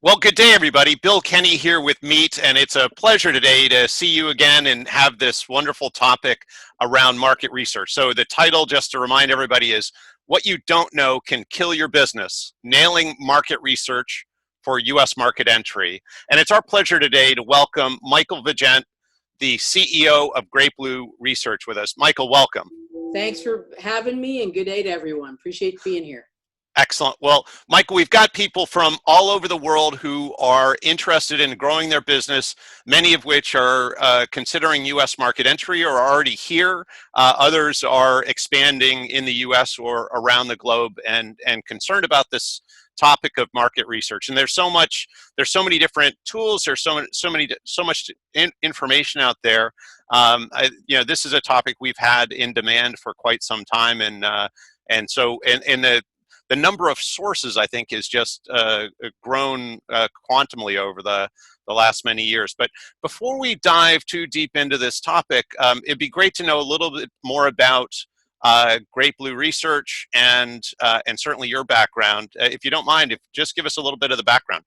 Well, good day, everybody. Bill Kenny here with Meet, and it's a pleasure today to see you again and have this wonderful topic around market research. So the title, just to remind everybody, is What You Don't Know Can Kill Your Business, Nailing Market Research for U.S. Market Entry. And it's our pleasure today to welcome Michael Vigent, the CEO of Great Blue Research with us. Michael, welcome. Thanks for having me, and good day to everyone. Appreciate being here. Excellent. Well, Michael, we've got people from all over the world who are interested in growing their business, many of which are considering U.S. market entry or are already here. Others are expanding in the U.S. or around the globe and concerned about this topic of market research. And there's so many different tools. There's so much information out there. This is a topic we've had in demand for quite some time, and so the number of sources, I think, is just grown quantumly over the last many years. But before we dive too deep into this topic, it'd be great to know a little bit more about Great Blue Research and certainly your background. If you don't mind, just give us a little bit of the background.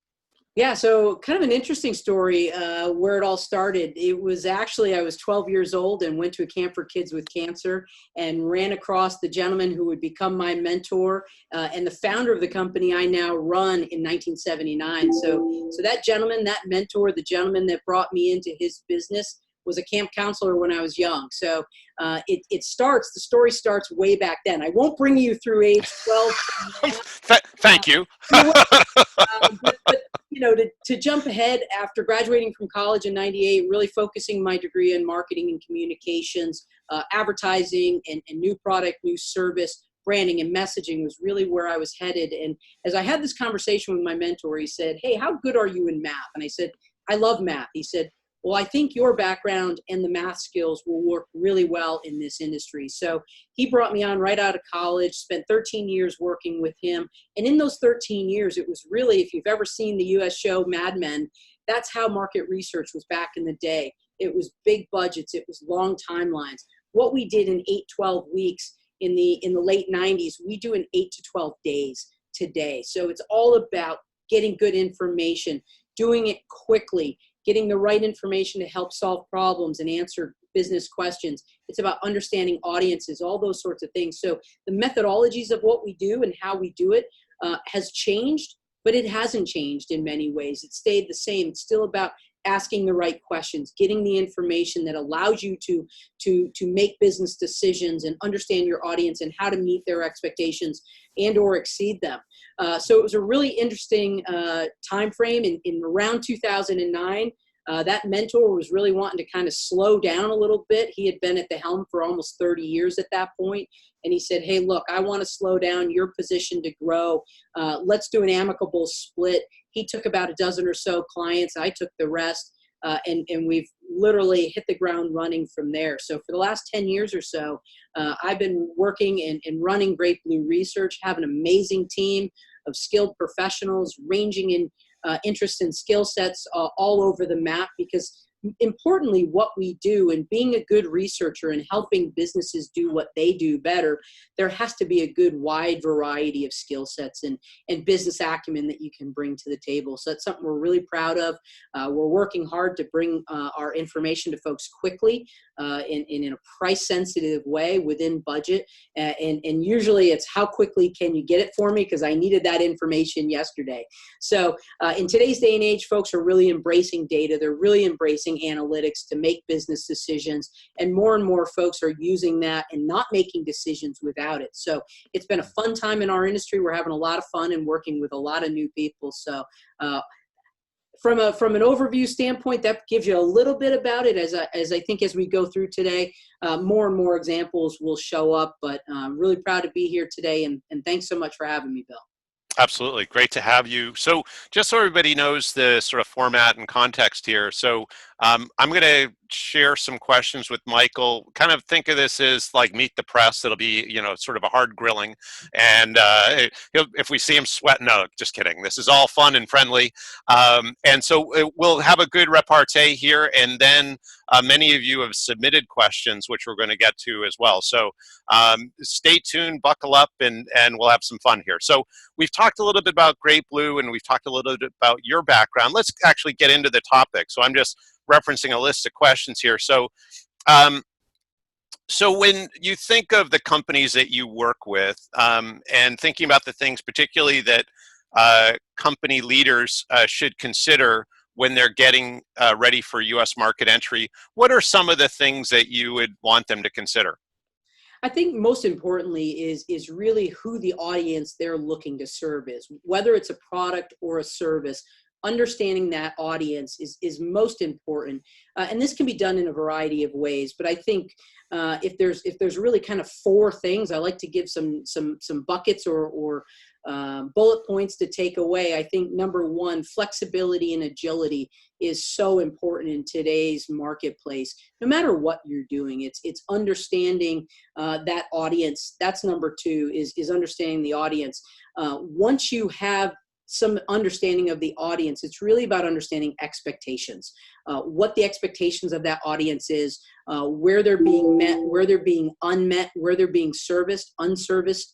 Yeah, so kind of an interesting story where it all started. It was actually, I was 12 years old and went to a camp for kids with cancer and ran across the gentleman who would become my mentor and the founder of the company I now run in 1979. So that gentleman, that mentor, the gentleman that brought me into his business was a camp counselor when I was young. So the story starts way back then. I won't bring you through age 12. Thank you. But to jump ahead, after graduating from college in 98, really focusing my degree in marketing and communications, advertising and new product, new service, branding and messaging was really where I was headed. And as I had this conversation with my mentor, he said, "Hey, how good are you in math?" And I said, "I love math." He said, "Well, I think your background and the math skills will work really well in this industry." So he brought me on right out of college, spent 13 years working with him. And in those 13 years, it was really, if you've ever seen the US show Mad Men, that's how market research was back in the day. It was big budgets. It was long timelines. What we did in 8-12 weeks in the late 90s, we do in 8 to 12 days today. So it's all about getting good information, doing it quickly, getting the right information to help solve problems and answer business questions. It's about understanding audiences, all those sorts of things. So the methodologies of what we do and how we do it has changed, but it hasn't changed in many ways. It stayed the same. It's still about asking the right questions, getting the information that allows you to make business decisions and understand your audience and how to meet their expectations and or exceed them. So it was a really interesting time frame in around 2009. That mentor was really wanting to kind of slow down a little bit. He had been at the helm for almost 30 years at that point. And he said, "Hey, look, I want to slow down. Your position to grow. Let's do an amicable split." He took about a dozen or so clients. I took the rest. And we've literally hit the ground running from there. So for the last 10 years or so, I've been working and running Great Blue Research, have an amazing team of skilled professionals ranging in interest and skill sets all over the map, because importantly, what we do and being a good researcher and helping businesses do what they do better, there has to be a good wide variety of skill sets and business acumen that you can bring to the table. So that's something we're really proud of. We're working hard to bring our information to folks quickly in a price-sensitive way within budget. And usually it's how quickly can you get it for me, because I needed that information yesterday. So in today's day and age, folks are really embracing data. They're really embracing analytics to make business decisions. And more folks are using that and not making decisions without it. So it's been a fun time in our industry. We're having a lot of fun and working with a lot of new people. So from an overview standpoint, that gives you a little bit about it. As I think as we go through today, more and more examples will show up. But I'm really proud to be here today. And thanks so much for having me, Bill. Absolutely. Great to have you. So just so everybody knows the sort of format and context here. So I'm going to share some questions with Michael. Kind of think of this as like meet the press. It'll be, sort of a hard grilling. And if we see him sweat, no, just kidding. This is all fun and friendly. And so we'll have a good repartee here. And then many of you have submitted questions, which we're going to get to as well. So stay tuned, buckle up, and we'll have some fun here. So we've talked a little bit about Great Blue, and we've talked a little bit about your background. Let's actually get into the topic. So I'm just referencing a list of questions here. So, so when you think of the companies that you work with, and thinking about the things particularly that company leaders should consider when they're getting ready for U.S. market entry, what are some of the things that you would want them to consider? I think most importantly is really who the audience they're looking to serve is, whether it's a product or a service. Understanding that audience is most important, and this can be done in a variety of ways. But I think if there's really kind of four things, I like to give some buckets or bullet points to take away. I think number one, flexibility and agility is so important in today's marketplace. No matter what you're doing, it's understanding that audience. That's number two, is understanding the audience. Once you have some understanding of the audience, it's really about understanding expectations, what the expectations of that audience is, where they're being met, where they're being unmet, where they're being serviced, unserviced,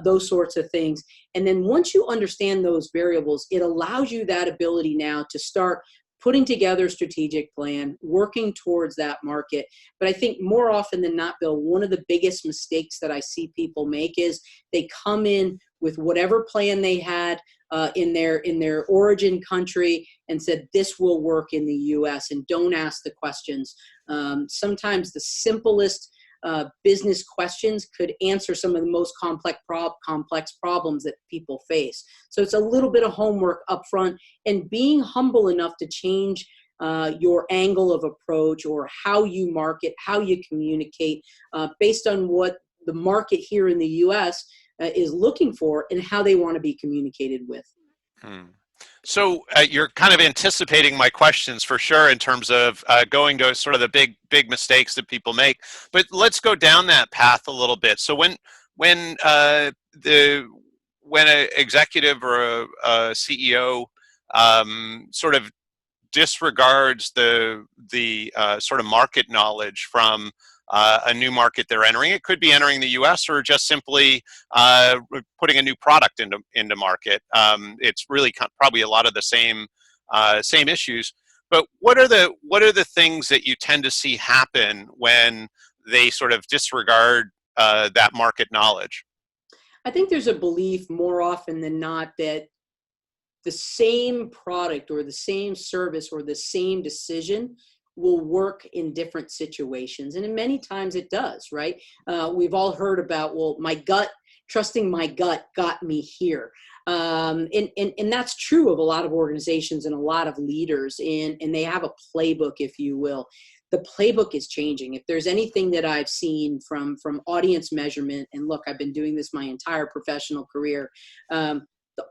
those sorts of things. And then once you understand those variables, it allows you that ability now to start putting together a strategic plan, working towards that market. But I think more often than not, Bill, one of the biggest mistakes that I see people make is they come in with whatever plan they had in their origin country and said, this will work in the US, and don't ask the questions. Sometimes the simplest business questions could answer some of the most complex problems that people face. So it's a little bit of homework up front, and being humble enough to change your angle of approach or how you market, how you communicate, based on what the market here in the US is looking for and how they want to be communicated with. So you're kind of anticipating my questions for sure in terms of going to sort of the big mistakes that people make. But let's go down that path a little bit. So when an executive or a CEO sort of disregards the sort of market knowledge from a new market they're entering. It could be entering the U.S. or just simply putting a new product into market. It's really probably a lot of the same issues. But what are the things that you tend to see happen when they sort of disregard that market knowledge? I think there's a belief more often than not that the same product or the same service or the same decision will work in different situations. And many times it does, right? We've all heard about, well, trusting my gut got me here. And that's true of a lot of organizations and a lot of leaders, and they have a playbook, if you will. The playbook is changing. If there's anything that I've seen from audience measurement, and look, I've been doing this my entire professional career, the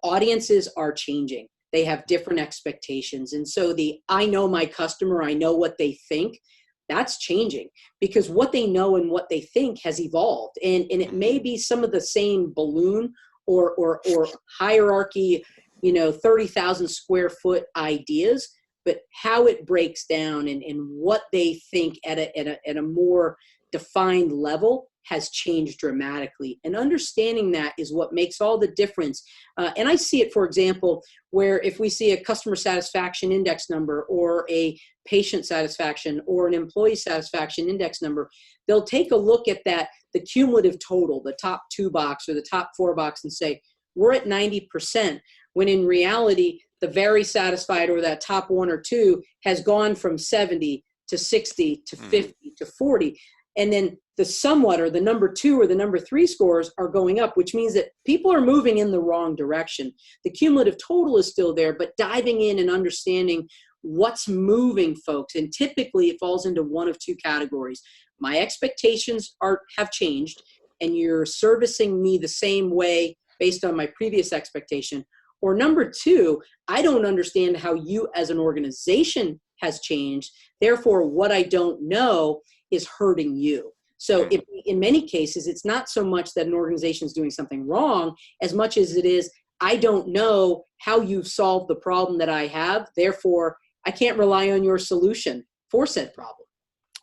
audiences are changing. They have different expectations. And so I know my customer, I know what they think, that's changing, because what they know and what they think has evolved. And it may be some of the same balloon or hierarchy, 30,000 square foot ideas, but how it breaks down and what they think at a more defined level has changed dramatically. And understanding that is what makes all the difference. And I see it, for example, where if we see a customer satisfaction index number or a patient satisfaction or an employee satisfaction index number, they'll take a look at the cumulative total, the top 2 box or the top 4 box, and say, we're at 90%, when in reality, the very satisfied or that top 1 or 2 has gone from 70 to 60 to 50 to 40. And then the somewhat or the number 2 or the number 3 scores are going up, which means that people are moving in the wrong direction. The cumulative total is still there, but diving in and understanding what's moving folks. And typically it falls into one of 2 categories. My expectations have changed, and you're servicing me the same way based on my previous expectation. Or number 2, I don't understand how you as an organization has changed. Therefore, what I don't know is hurting you. So in many cases, it's not so much that an organization is doing something wrong as much as it is, I don't know how you've solved the problem that I have. Therefore, I can't rely on your solution for said problem.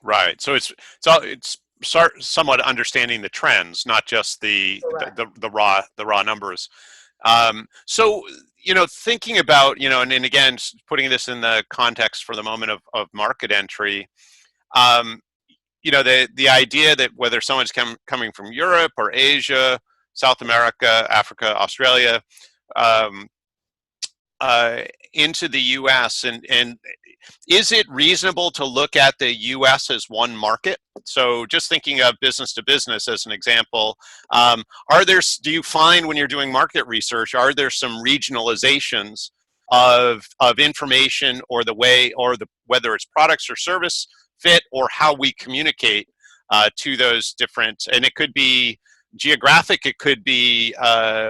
Right. So it's somewhat understanding the trends, not just the raw numbers. So, thinking about, and again, putting this in the context for the moment of market entry, the idea that whether someone's coming from Europe or Asia, South America, Africa, Australia, into the U.S. and is it reasonable to look at the U.S. as one market? So just thinking of business to business as an example, do you find when you're doing market research, are there some regionalizations of information or whether it's products or service fit or how we communicate to those different, and it could be geographic, it could be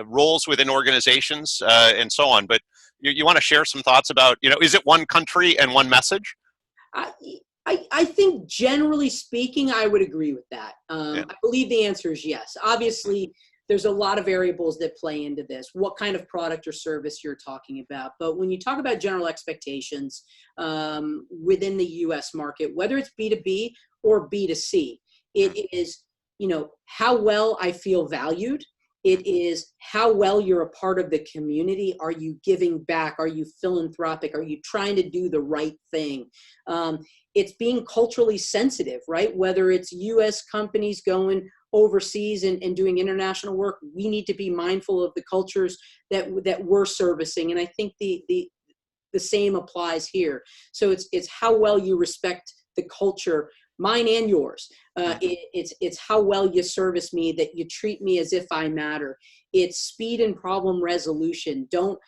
roles within organizations and so on, but you want to share some thoughts about, is it one country and one message? I think generally speaking, I would agree with that. Yeah. I believe the answer is yes. Obviously, there's a lot of variables that play into this, what kind of product or service you're talking about. But when you talk about general expectations within the US market, whether it's B2B or B2C, it is, how well I feel valued. It is how well you're a part of the community. Are you giving back? Are you philanthropic? Are you trying to do the right thing? It's being culturally sensitive, right? Whether it's US companies going overseas and doing international work, we need to be mindful of the cultures that we're servicing. And I think the same applies here. So it's how well you respect the culture, mine and yours. It's how well you service me, that you treat me as if I matter. It's speed and problem resolution. Don't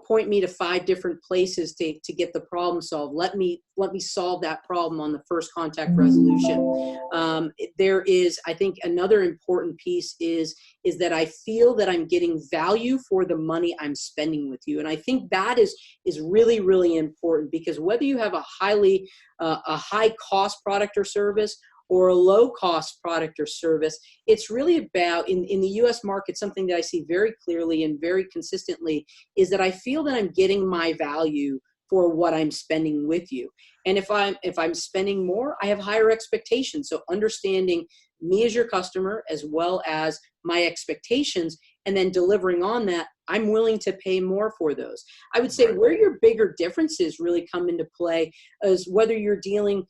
point me to 5 different places to get the problem solved. Let me solve that problem on the first contact resolution. There is, I think, another important piece is that I feel that I'm getting value for the money I'm spending with you. And I think that is really, really important, because whether you have a high cost product or service or a low cost product or service, it's really about, in the US market, something that I see very clearly and very consistently is that I feel that I'm getting my value for what I'm spending with you. And if I'm spending more, I have higher expectations. So understanding me as your customer as well as my expectations, and then delivering on that, I'm willing to pay more for those. I would say where your bigger differences really come into play is whether you're dealing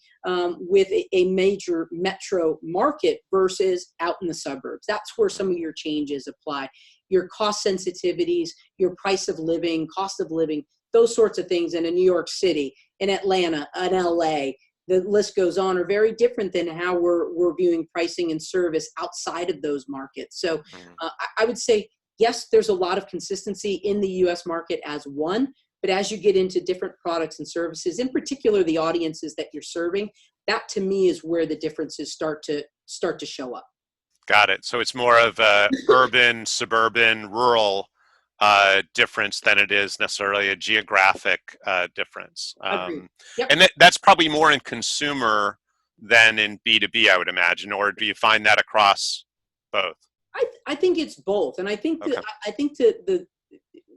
with a major metro market versus out in the suburbs. That's where some of your changes apply. Your cost sensitivities, your price of living, cost of living, those sorts of things in a New York City, in Atlanta, in LA, the list goes on, are very different than how we're viewing pricing and service outside of those markets. So I would say, yes, there's a lot of consistency in the US market as one, but as you get into different products and services, in particular the audiences that you're serving, that to me is where the differences start to show up. Got it. So it's more of a urban, suburban, rural difference than it is necessarily a geographic difference. Yep. And that's probably more in consumer than in B2B, I would imagine, or do you find that across both? I think it's both. And I think the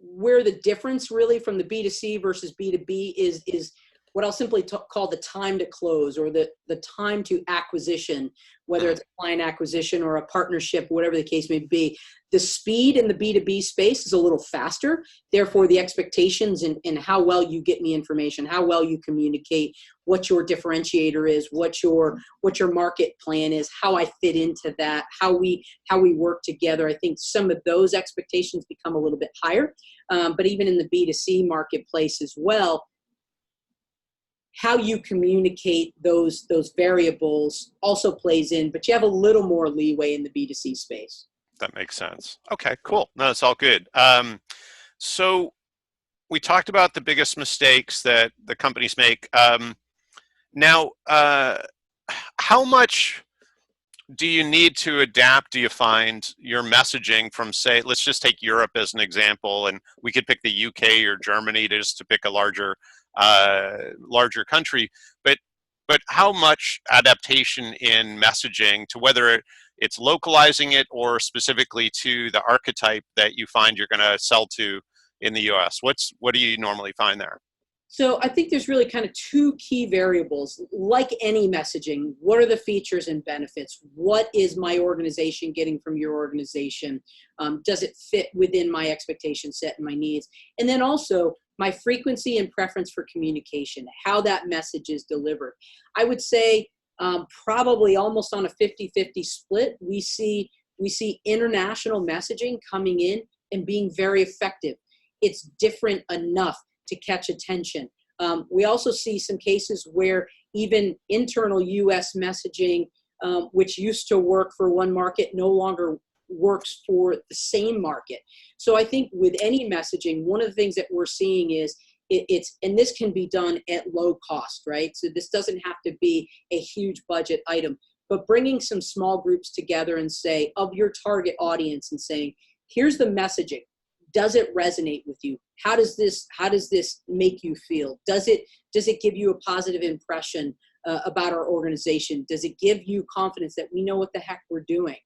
where the difference really from the B2C versus B2B is what I'll simply call the time to close, or the time to acquisition, whether it's a client acquisition or a partnership, whatever the case may be. The speed in the B2B space is a little faster. Therefore, the expectations in how well you get me information, how well you communicate, what your differentiator is, what your market plan is, how I fit into that, how we work together. I think some of those expectations become a little bit higher. But even in the B2C marketplace as well, how you communicate those variables also plays in, but you have a little more leeway in the B2C space. That makes sense. Okay, cool. No, it's all good. So we talked about the biggest mistakes that the companies make. Now, how much do you need to adapt, do you find, your messaging from, say, let's just take Europe as an example, and we could pick the UK or Germany just to pick a larger country, but how much adaptation in messaging to whether it's localizing it or specifically to the archetype that you find you're going to sell to in the US? What do you normally find there? So I think there's really kind of two key variables. Like any messaging, what are the features and benefits? What is my organization getting from your organization? Does it fit within my expectation set and my needs? And then also my frequency and preference for communication, how that message is delivered. I would say probably almost on a 50-50 split, we see international messaging coming in and being very effective. It's different enough to catch attention. We also see some cases where even internal US messaging, which used to work for one market, no longer works for the same market. So I think with any messaging, one of the things that we're seeing is and this can be done at low cost, right? So this doesn't have to be a huge budget item, but bringing some small groups together and say, of your target audience, and saying, here's the messaging. Does it resonate with you? How does this make you feel? Does it give you a positive impression about our organization? Does it give you confidence that we know what the heck we're doing?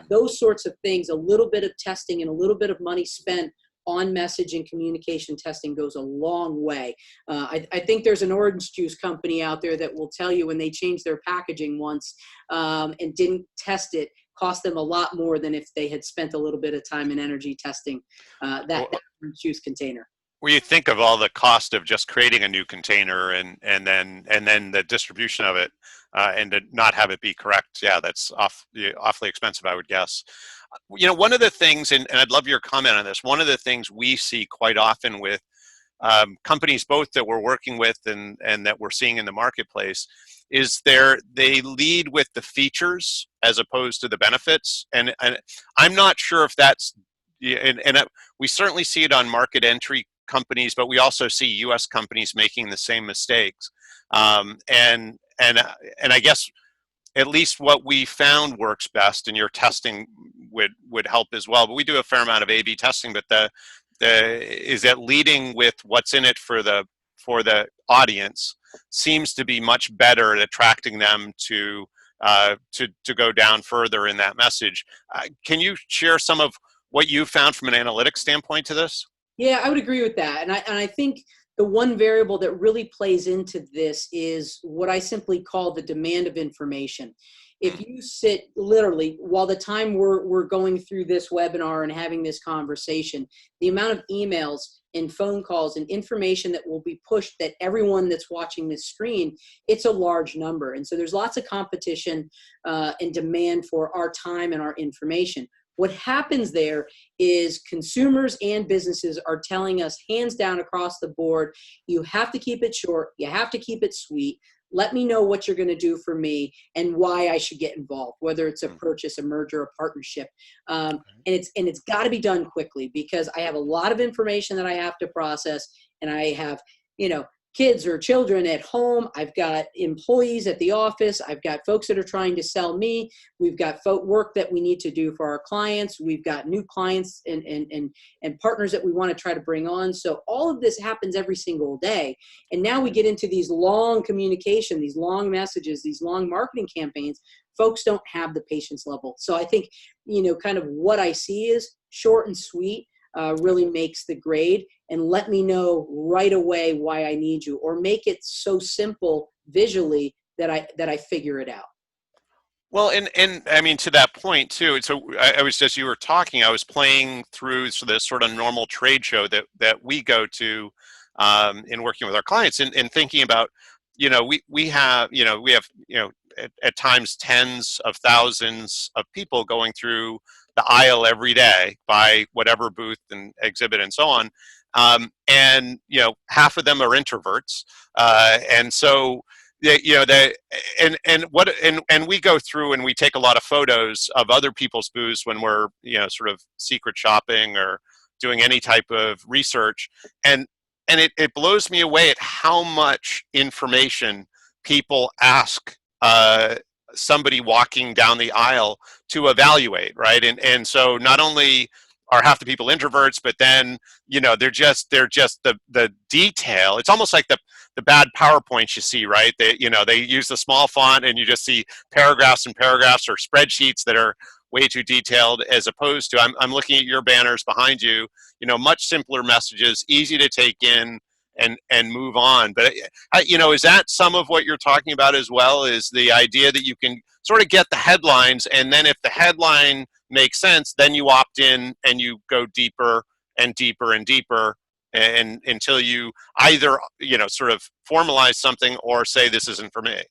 Those sorts of things, a little bit of testing and a little bit of money spent on message and communication testing goes a long way. I think there's an orange juice company out there that will tell you when they changed their packaging once and didn't test it, cost them a lot more than if they had spent a little bit of time and energy testing that orange juice container. Where you think of all the cost of just creating a new container and then the distribution of it, and to not have it be correct, yeah, that's awfully expensive, I would guess. One of the things, and I'd love your comment on this, one of the things we see quite often with companies both that we're working with and that we're seeing in the marketplace is they lead with the features as opposed to the benefits. And I'm not sure if that's, we certainly see it on market entry companies, but we also see U.S. companies making the same mistakes. And I guess at least what we found works best, and your testing would help as well. But we do a fair amount of A/B testing. But is that leading with what's in it for the audience seems to be much better at attracting them to go down further in that message. Can you share some of what you found from an analytics standpoint to this? Yeah, I would agree with that. And I think the one variable that really plays into this is what I simply call the demand of information. If you sit literally while the time we're going through this webinar and having this conversation, the amount of emails and phone calls and information that will be pushed that everyone that's watching this screen, it's a large number. And so there's lots of competition and demand for our time and our information. What happens there is consumers and businesses are telling us hands down across the board, you have to keep it short, you have to keep it sweet. Let me know what you're going to do for me and why I should get involved, whether it's a purchase, a merger, a partnership. And it's got to be done quickly because I have a lot of information that I have to process, and I have, kids or children at home. I've got employees at the office. I've got folks that are trying to sell me. We've got work that we need to do for our clients. We've got new clients and partners that we want to try to bring on. So all of this happens every single day. And now we get into these long communication, these long messages, these long marketing campaigns. Folks don't have the patience level. So I think, kind of what I see is short and sweet. Really makes the grade, and let me know right away why I need you, or make it so simple visually that I figure it out. Well, and I mean, to that point too. So I was, as you were talking, I was playing through this sort of normal trade show that we go to in working with our clients, and thinking about, we have at times tens of thousands of people going through the aisle every day by whatever booth and exhibit and so on. And half of them are introverts. And so, and we go through and we take a lot of photos of other people's booths when we're, sort of secret shopping or doing any type of research. And it blows me away at how much information people ask somebody walking down the aisle to evaluate, right? And so not only are half the people introverts, but then, you know, they're just the detail. It's almost like the bad PowerPoints you see, right? They, you know, they use the small font and you just see paragraphs and paragraphs or spreadsheets that are way too detailed, as opposed to, I'm looking at your banners behind you, you know, much simpler messages, easy to take in and move on. But you know, is that some of what you're talking about as well, is the idea that you can sort of get the headlines, and then if the headline makes sense, then you opt in and you go deeper and deeper and deeper, and until you either, you know, sort of formalize something or say this isn't for me.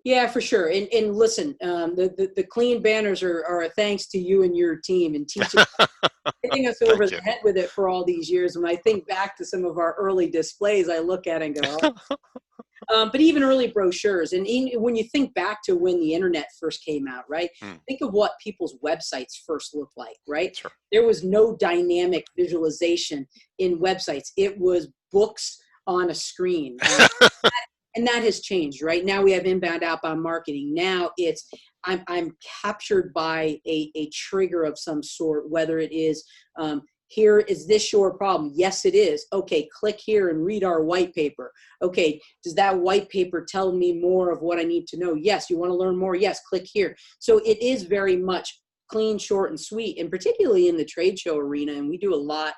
Yeah, for sure. And listen, the clean banners are a thanks to you and your team and hitting us over the head with it for all these years. When I think back to some of our early displays, I look at it and go, oh. But even early brochures. And when you think back to when the internet first came out, right? Think of what people's websites first looked like, right? Sure. There was no dynamic visualization in websites. It was books on a screen. And that has changed, right? Now we have inbound, outbound marketing. Now it's, I'm captured by a trigger of some sort, whether it is, here, is this your problem? Yes, it is. Okay, click here and read our white paper. Okay, does that white paper tell me more of what I need to know? Yes. You want to learn more? Yes, click here. So it is very much clean, short, and sweet, and particularly in the trade show arena, and we do a lot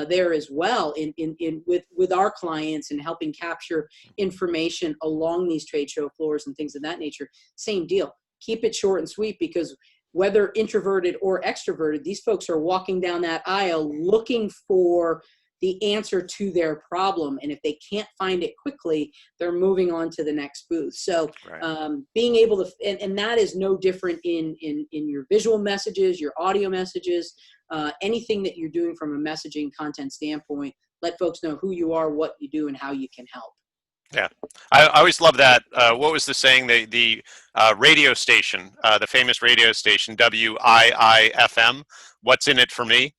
there as well with our clients and helping capture information along these trade show floors and things of that nature. Same deal. Keep it short and sweet, because whether introverted or extroverted, these folks are walking down that aisle looking for the answer to their problem. And if they can't find it quickly, they're moving on to the next booth. So being able to, and that is no different in your visual messages, your audio messages, anything that you're doing from a messaging content standpoint, let folks know who you are, what you do, and how you can help. Yeah, I always love that. What was the saying? The radio station, the famous radio station, WIIFM. What's in it for me?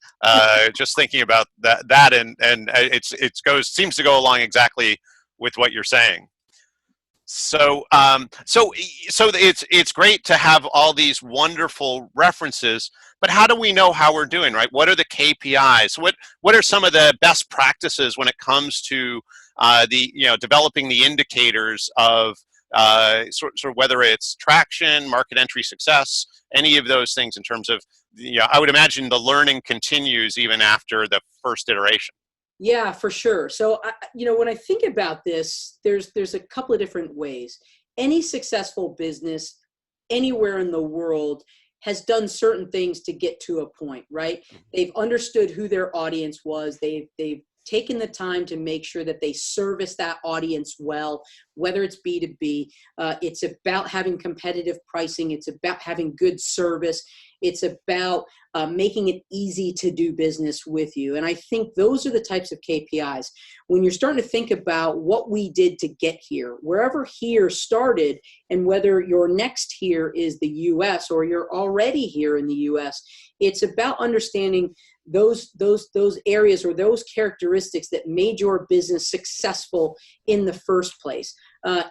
Just thinking about that, and seems to go along exactly with what you're saying. So it's great to have all these wonderful references, but how do we know how we're doing, right? What are the KPIs? What are some of the best practices when it comes to developing the indicators of sort of whether it's traction, market entry success, any of those things in terms of, I would imagine the learning continues even after the first iteration. Yeah, for sure. So, when I think about this, there's a couple of different ways. Any successful business anywhere in the world has done certain things to get to a point, right? They've understood who their audience was. They've taken the time to make sure that they service that audience well, whether it's B2B. It's about having competitive pricing. It's about having good service. It's about making it easy to do business with you. And I think those are the types of KPIs. When you're starting to think about what we did to get here, wherever here started, and whether your next here is the US or you're already here in the US, it's about understanding those areas or those characteristics that made your business successful in the first place.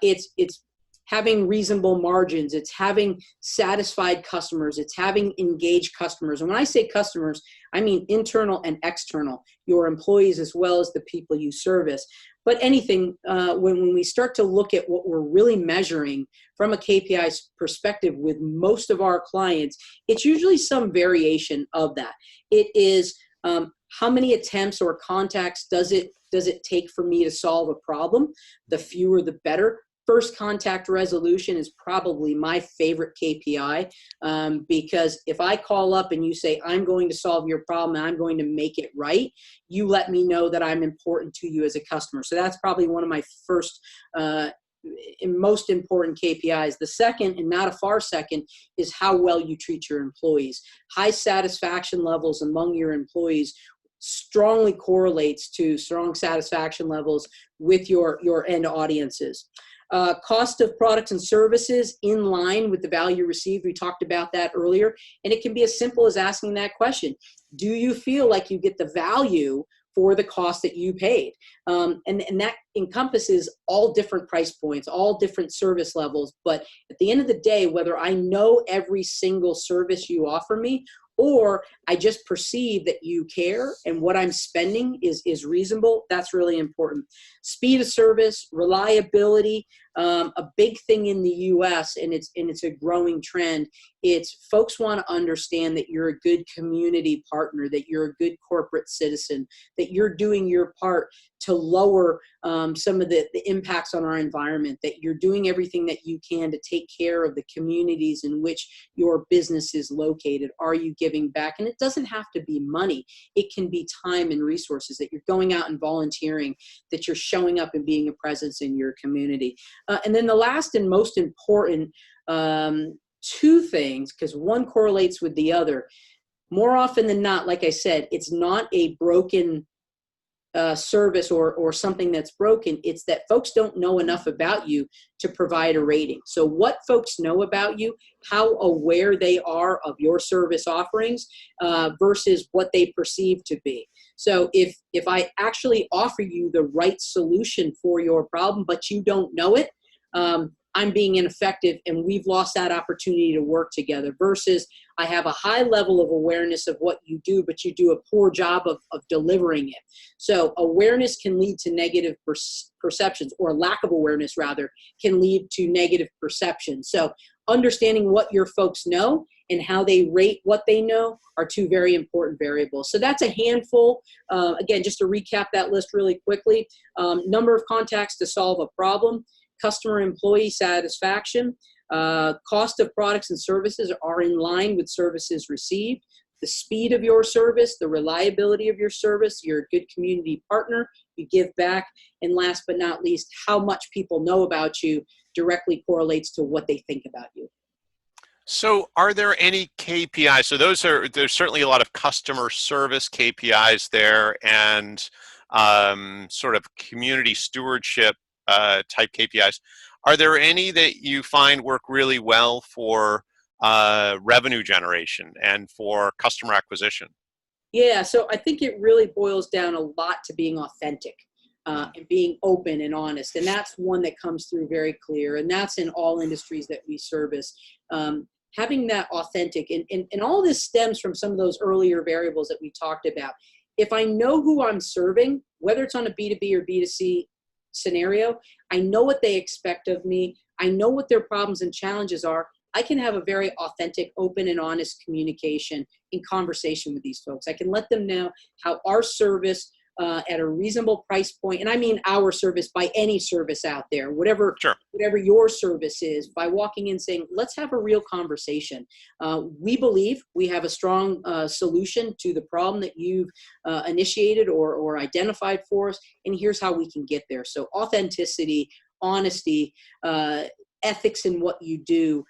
It's having reasonable margins. It's having satisfied customers. It's having engaged customers. And when I say customers, I mean internal and external, your employees as well as the people you service. But anything, when we start to look at what we're really measuring from a KPI perspective with most of our clients, it's usually some variation of that. It is how many attempts or contacts does it take for me to solve a problem? The fewer, the better. First contact resolution is probably my favorite KPI because if I call up and you say, I'm going to solve your problem and I'm going to make it right, you let me know that I'm important to you as a customer. So that's probably one of my first and most important KPIs. The second, and not a far second, is how well you treat your employees. High satisfaction levels among your employees strongly correlates to strong satisfaction levels with your end audiences. Cost of products and services in line with the value received. We talked about that earlier. And it can be as simple as asking that question. Do you feel like you get the value for the cost that you paid. And that encompasses all different price points, all different service levels. But at the end of the day, whether I know every single service you offer me, or I just perceive that you care and what I'm spending is reasonable, that's really important. Speed of service, reliability, a big thing in the US, and it's a growing trend. It's folks want to understand that you're a good community partner, that you're a good corporate citizen, that you're doing your part to lower some of the impacts on our environment, that you're doing everything that you can to take care of the communities in which your business is located. Are you giving back? And it doesn't have to be money. It can be time and resources, that you're going out and volunteering, that you're showing up and being a presence in your community. And then the last and most important two things, because one correlates with the other. More often than not, like I said, it's not a broken service or something that's broken. It's that folks don't know enough about you to provide a rating. So what folks know about you, how aware they are of your service offerings versus what they perceive to be. So if I actually offer you the right solution for your problem, but you don't know it, I'm being ineffective, and we've lost that opportunity to work together, versus I have a high level of awareness of what you do, but you do a poor job of delivering it. So awareness can lead to negative perceptions, or lack of awareness rather can lead to negative perceptions. So understanding what your folks know and how they rate what they know are two very important variables. So that's a handful. Again, just to recap that list really quickly, number of contacts to solve a problem, customer employee satisfaction, cost of products and services are in line with services received, the speed of your service, the reliability of your service, you're a good community partner, you give back, and last but not least, how much people know about you directly correlates to what they think about you. So are there any KPIs? So there's certainly a lot of customer service KPIs there, and sort of community stewardship type KPIs. Are there any that you find work really well for revenue generation and for customer acquisition? Yeah, so I think it really boils down a lot to being authentic and being open and honest. And that's one that comes through very clear. And that's in all industries that we service. Having that authentic, and all this stems from some of those earlier variables that we talked about. If I know who I'm serving, whether it's on a B2B or B2C scenario, I know what they expect of me. I know what their problems and challenges are. I can have a very authentic, open, and honest communication in conversation with these folks. I can let them know how our service at a reasonable price point, and I mean our service by any service out there, whatever your service is, by walking in saying, let's have a real conversation. We believe we have a strong solution to the problem that you've initiated or identified for us, and here's how we can get there. So authenticity, honesty, ethics in what you do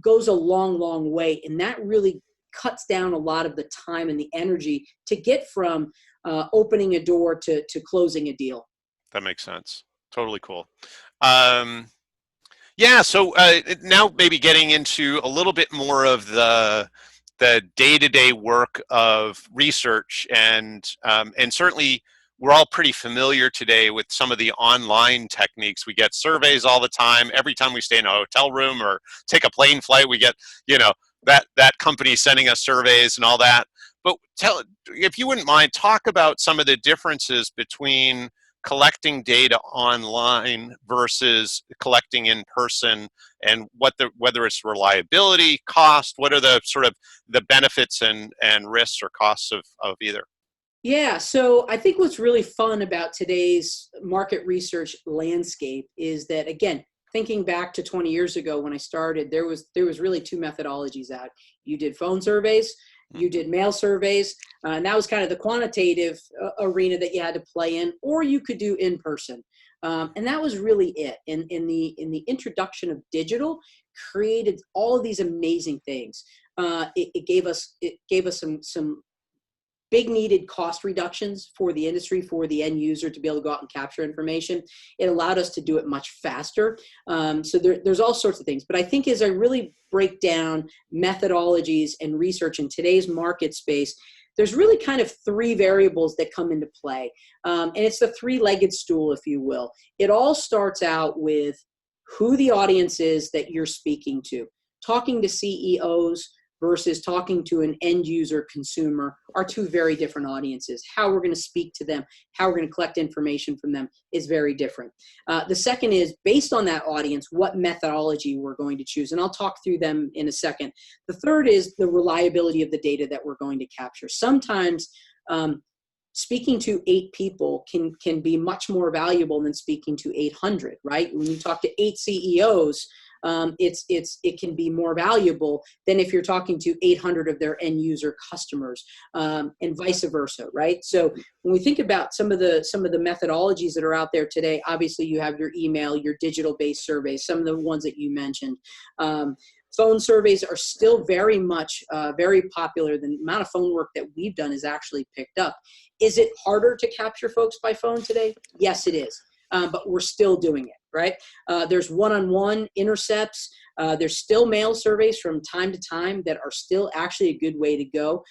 goes a long, long way, and that really cuts down a lot of the time and the energy to get from opening a door to closing a deal. That makes sense. Totally cool. Yeah, so now maybe getting into a little bit more of the day-to-day work of research, and certainly we're all pretty familiar today with some of the online techniques. We get surveys all the time. Every time we stay in a hotel room or take a plane flight, we get, that company sending us surveys and all that. But if you wouldn't mind, talk about some of the differences between collecting data online versus collecting in person, and whether it's reliability, cost, what are the sort of the benefits and risks or costs of either? Yeah, so I think what's really fun about today's market research landscape is that, again, thinking back to 20 years ago when I started, there was really two methodologies out. You did phone surveys, you did mail surveys, and that was kind of the quantitative arena that you had to play in, or you could do in person. And that was really it. In the introduction of digital created all of these amazing things. It gave us some big needed cost reductions for the industry, for the end user to be able to go out and capture information. It allowed us to do it much faster. So there's all sorts of things. But I think as I really break down methodologies and research in today's market space, there's really kind of three variables that come into play. And it's the three-legged stool, if you will. It all starts out with who the audience is that you're speaking to. Talking to CEOs versus talking to an end user consumer are two very different audiences. How we're going to speak to them, how we're going to collect information from them is very different. The second is, based on that audience, what methodology we're going to choose. And I'll talk through them in a second. The third is the reliability of the data that we're going to capture. Sometimes speaking to 8 people can be much more valuable than speaking to 800, right? When you talk to 8 CEOs, it can be more valuable than if you're talking to 800 of their end user customers, and vice versa, right? So when we think about some of the methodologies that are out there today, obviously you have your email, your digital-based surveys, some of the ones that you mentioned. Phone surveys are still very much very popular. The amount of phone work that we've done is actually picked up. Is it harder to capture folks by phone today? Yes, it is. But we're still doing it, right? There's one-on-one intercepts. There's still mail surveys from time to time that are still actually a good way to go.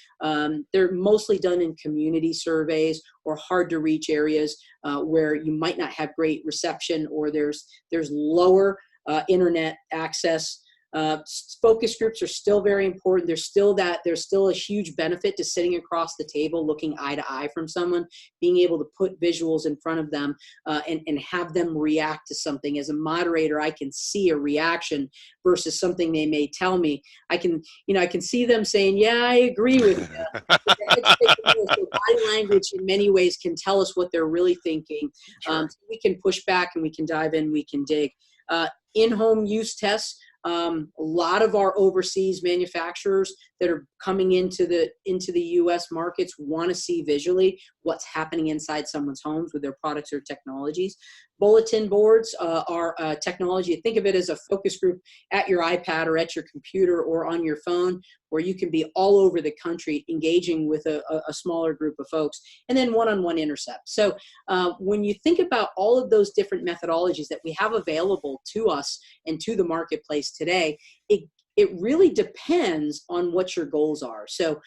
They're mostly done in community surveys or hard to reach areas where you might not have great reception, or there's lower internet access. Focus groups are still very important. There's still a huge benefit to sitting across the table, looking eye to eye from someone, being able to put visuals in front of them, and have them react to something. As a moderator, I can see a reaction versus something they may tell me. I can see them saying, yeah, I agree with you. So body language in many ways can tell us what they're really thinking. Sure. So we can push back and we can dive in, we can dig. In-home use tests. A lot of our overseas manufacturers that are coming into the U.S. markets want to see visually what's happening inside someone's homes with their products or technologies. Bulletin boards are technology. Think of it as a focus group at your iPad or at your computer or on your phone, where you can be all over the country engaging with a smaller group of folks, and then one-on-one intercepts. So when you think about all of those different methodologies that we have available to us and to the marketplace today, it really depends on what your goals are. So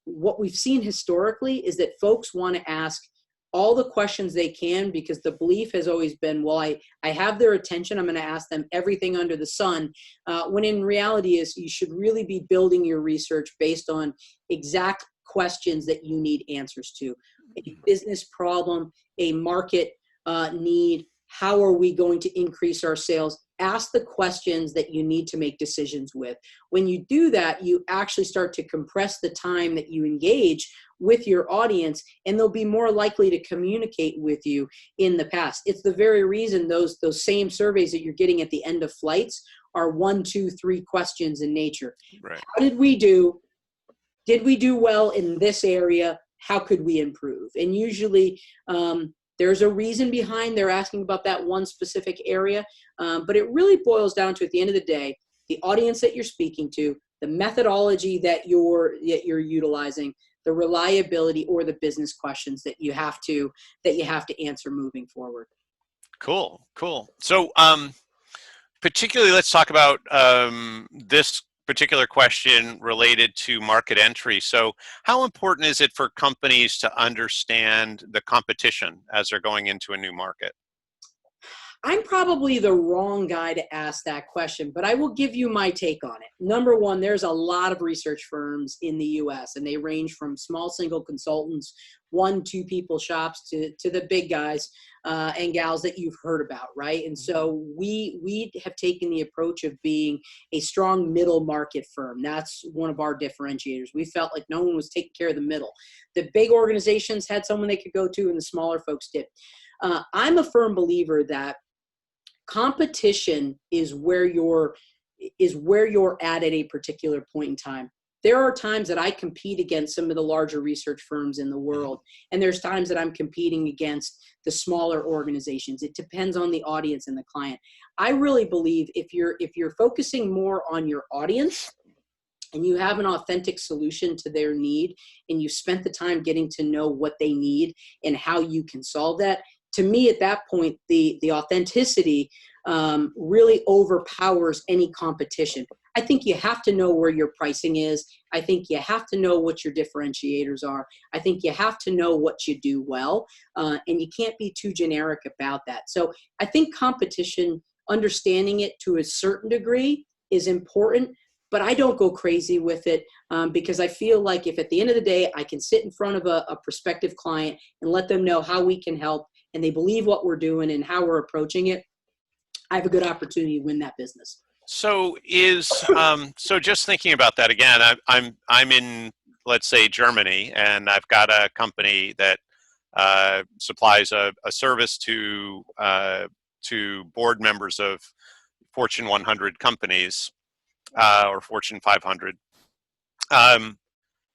what we've seen historically is that folks want to ask all the questions they can, because the belief has always been, well, I have their attention, I'm going to ask them everything under the sun, when in reality is you should really be building your research based on exact questions that you need answers to. A business problem, a market need, how are we going to increase our sales? Ask the questions that you need to make decisions with. When you do that, you actually start to compress the time that you engage with your audience, and they'll be more likely to communicate with you in the past. It's the very reason those same surveys that you're getting at the end of flights are 1, 2, 3 questions in nature. Right. How did we do? Did we do well in this area? How could we improve? And usually there's a reason behind they're asking about that one specific area, but it really boils down to, at the end of the day, the audience that you're speaking to, the methodology that you're utilizing, the reliability, or the business questions that you have to answer moving forward. Cool. So particularly, let's talk about this particular question related to market entry. So how important is it for companies to understand the competition as they're going into a new market? I'm probably the wrong guy to ask that question, but I will give you my take on it. Number one, there's a lot of research firms in the U.S., and they range from small single consultants, 1, 2 people shops to the big guys and gals that you've heard about, right? And so we have taken the approach of being a strong middle market firm. That's one of our differentiators. We felt like no one was taking care of the middle. The big organizations had someone they could go to, and the smaller folks did. I'm a firm believer that competition is where you're at a particular point in time. There are times that I compete against some of the larger research firms in the world, and there's times that I'm competing against the smaller organizations. It depends on the audience and the client. I really believe if you're focusing more on your audience and you have an authentic solution to their need, and you spent the time getting to know what they need and how you can solve that, to me, at that point, the authenticity really overpowers any competition. I think you have to know where your pricing is. I think you have to know what your differentiators are. I think you have to know what you do well, and you can't be too generic about that. So I think competition, understanding it to a certain degree is important, but I don't go crazy with it because I feel like if at the end of the day I can sit in front of a prospective client and let them know how we can help and they believe what we're doing and how we're approaching it, I have a good opportunity to win that business. So so just thinking about that again, I'm in, let's say, Germany, and I've got a company that supplies a service to board members of Fortune 100 companies or Fortune 500.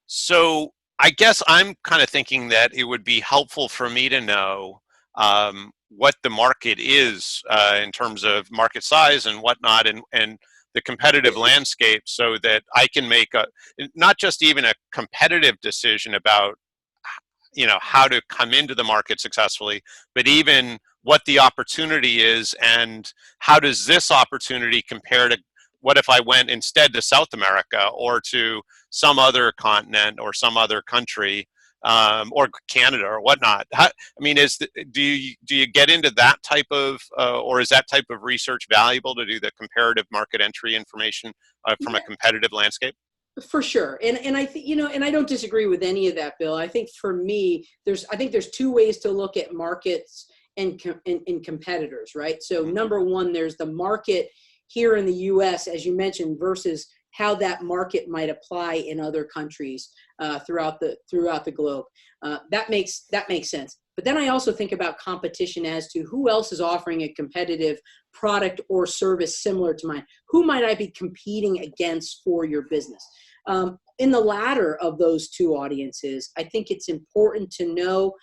So I guess I'm kind of thinking that it would be helpful for me to know what the market is in terms of market size and whatnot, and the competitive landscape, so that I can make not just even a competitive decision about how to come into the market successfully, but even what the opportunity is and how does this opportunity compare to what if I went instead to South America or to some other continent or some other country, or Canada or whatnot. Do you get into that type of, or is that type of research valuable to do the comparative market entry information from a competitive landscape? For sure. And I think, and I don't disagree with any of that, Bill. I think for me, there's two ways to look at markets and competitors, right? So number one, there's the market here in the US, as you mentioned, versus how that market might apply in other countries throughout the globe. That makes sense. But then I also think about competition as to who else is offering a competitive product or service similar to mine. Who might I be competing against for your business? In the latter of those two audiences, I think it's important to know,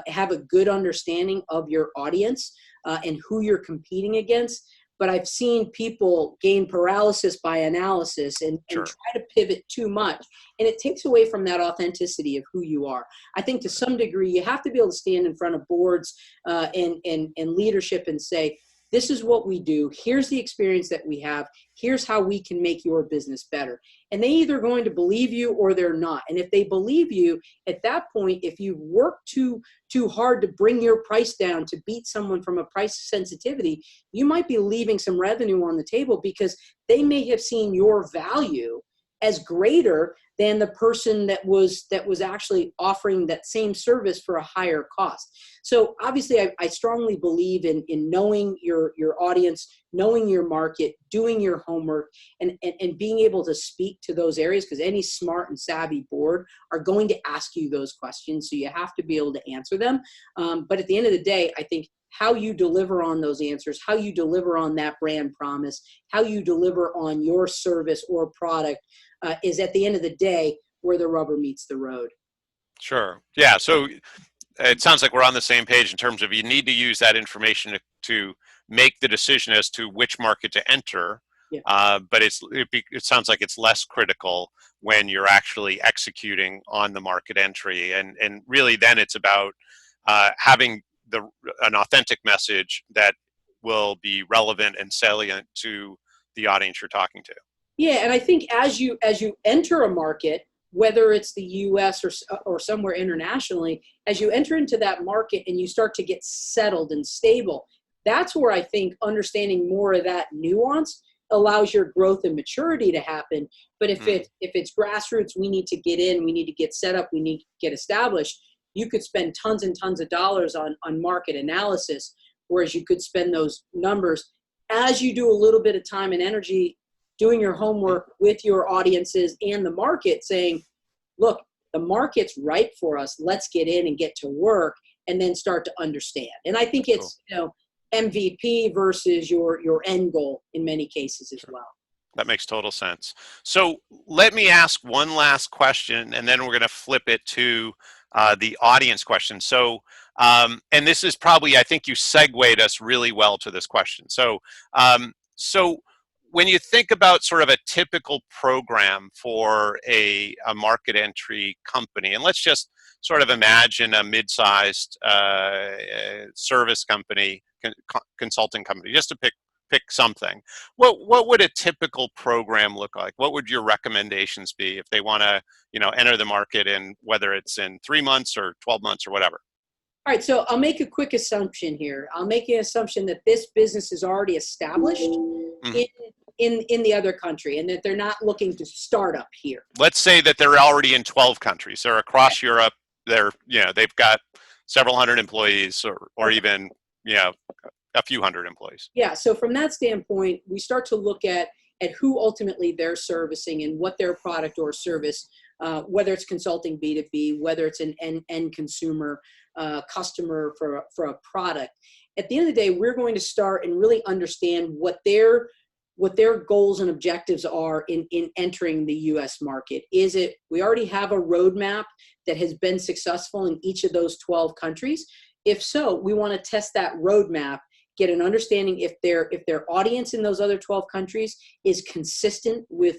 have a good understanding of your audience and who you're competing against. But I've seen people gain paralysis by analysis and Sure. try to pivot too much. And it takes away from that authenticity of who you are. I think to some degree, you have to be able to stand in front of boards and leadership and say, this is what we do. Here's the experience that we have. Here's how we can make your business better. And they either going to believe you or they're not. And if they believe you, at that point, if you work too hard to bring your price down to beat someone from a price sensitivity, you might be leaving some revenue on the table because they may have seen your value as greater than the person that was actually offering that same service for a higher cost. So obviously, I strongly believe in knowing your audience, knowing your market, doing your homework, and being able to speak to those areas, because any smart and savvy board are going to ask you those questions. So you have to be able to answer them. But at the end of the day, I think how you deliver on those answers, how you deliver on that brand promise, how you deliver on your service or product is at the end of the day where the rubber meets the road. Sure. Yeah. So it sounds like we're on the same page in terms of you need to use that information to make the decision as to which market to enter. Yeah. But it sounds like it's less critical when you're actually executing on the market entry, and really then it's about having an authentic message that will be relevant and salient to the audience you're talking to. Yeah, and I think as you enter a market, whether it's the U.S. or somewhere internationally, as you enter into that market and you start to get settled and stable, that's where I think understanding more of that nuance allows your growth and maturity to happen. But if it's grassroots, we need to get in, we need to get set up, we need to get established. You could spend tons and tons of dollars on market analysis, whereas you could spend those numbers as you do a little bit of time and energy doing your homework with your audiences and the market, saying, look, the market's ripe for us. Let's get in and get to work and then start to understand. And I think it's, MVP versus your end goal in many cases as well. That makes total sense. So let me ask one last question, and then we're going to flip it to the audience question. So, and this is probably, I think you segued us really well to this question. So, when you think about sort of a typical program for a market entry company, and let's just sort of imagine a mid-sized service company, consulting company, just to pick pick something. What would a typical program look like? What would your recommendations be if they want to, enter the market in, whether it's in 3 months or 12 months or whatever? All right, so I'll make a quick assumption here. I'll make an assumption that this business is already established Mhm. in the other country, and that they're not looking to start up here. Let's say that they're already in 12 countries. They're across Europe. They've got several hundred employees, or Okay. even, a few hundred employees. Yeah, so from that standpoint, we start to look at who ultimately they're servicing and what their product or service, whether it's consulting B2B, whether it's an end consumer customer for a product. At the end of the day, we're going to start and really understand what their goals and objectives are in entering the US market. Is it, we already have a roadmap that has been successful in each of those 12 countries? If so, we want to test that roadmap, get an understanding if their audience in those other 12 countries is consistent with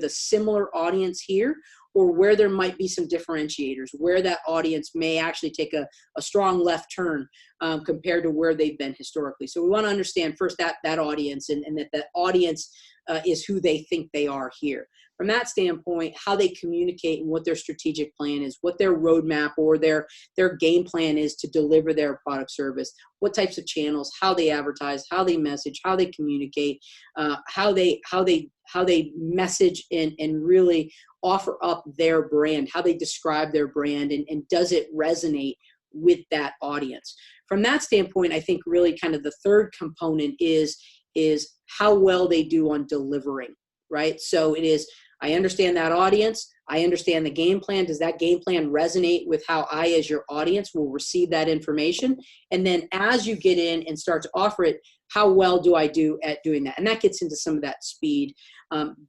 a similar audience here, or where there might be some differentiators, where that audience may actually take a strong left turn compared to where they've been historically. So we want to understand first that audience, and that audience is who they think they are here. From that standpoint, how they communicate and what their strategic plan is, what their roadmap or their game plan is to deliver their product service, what types of channels, how they advertise, how they message, how they communicate, how they message and really offer up their brand, how they describe their brand, and does it resonate with that audience. From that standpoint, I think really kind of the third component is how well they do on delivering, right? So it is, I understand that audience, I understand the game plan. Does that game plan resonate with how I, as your audience, will receive that information? And then as you get in and start to offer it, how well do I do at doing that? And that gets into some of that speed,